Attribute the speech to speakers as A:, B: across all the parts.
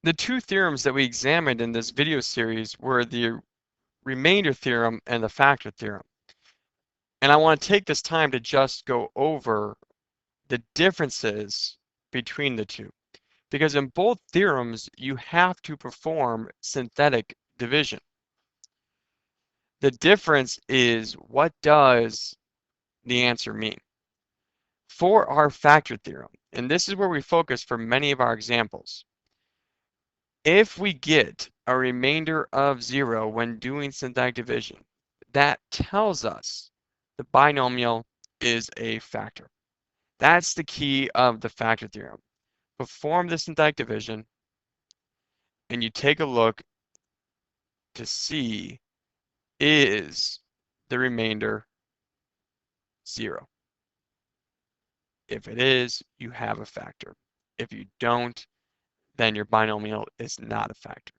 A: The two theorems that we examined in this video series were the remainder theorem and the factor theorem. And I want to take this time to just go over the differences between the two. Because in both theorems, you have to perform synthetic division. The difference is, what does the answer mean? For our factor theorem, and this is where we focus for many of our examples, if we get a remainder of 0 when doing synthetic division, that tells us the binomial is a factor. That's the key of the factor theorem. Perform the synthetic division, and you take a look to see, is the remainder 0? If it is, you have a factor. If you don't, then your binomial is not a factor.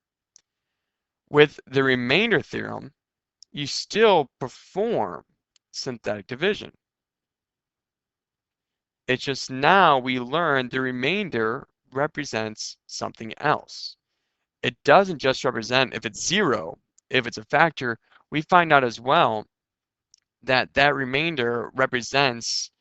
A: With the remainder theorem, you still perform synthetic division. It's just now we learn the remainder represents something else. It doesn't just represent if it's 0, if it's a factor. We find out as well that that remainder represents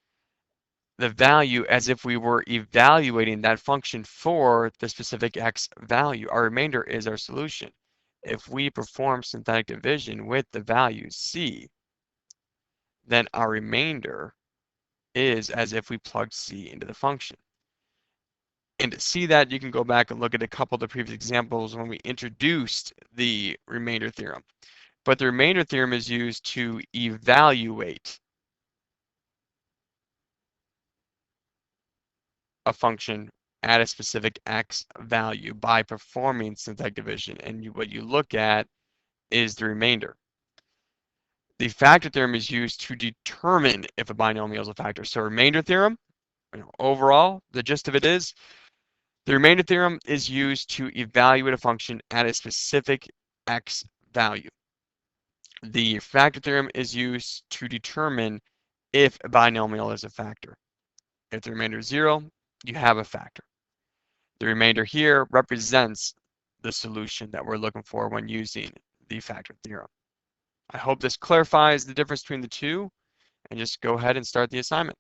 A: the value as if we were evaluating that function for the specific x value. Our remainder is our solution. If we perform synthetic division with the value c, then our remainder is as if we plugged c into the function. And to see that, you can go back and look at a couple of the previous examples when we introduced the remainder theorem. But the remainder theorem is used to evaluate a function at a specific x value by performing synthetic division. And what you look at is the remainder. The factor theorem is used to determine if a binomial is a factor. So remainder theorem, overall, the gist of it is, the remainder theorem is used to evaluate a function at a specific x value. The factor theorem is used to determine if a binomial is a factor. If the remainder is 0, you have a factor. The remainder here represents the solution that we're looking for when using the factor theorem. I hope this clarifies the difference between the two, and just go ahead and start the assignment.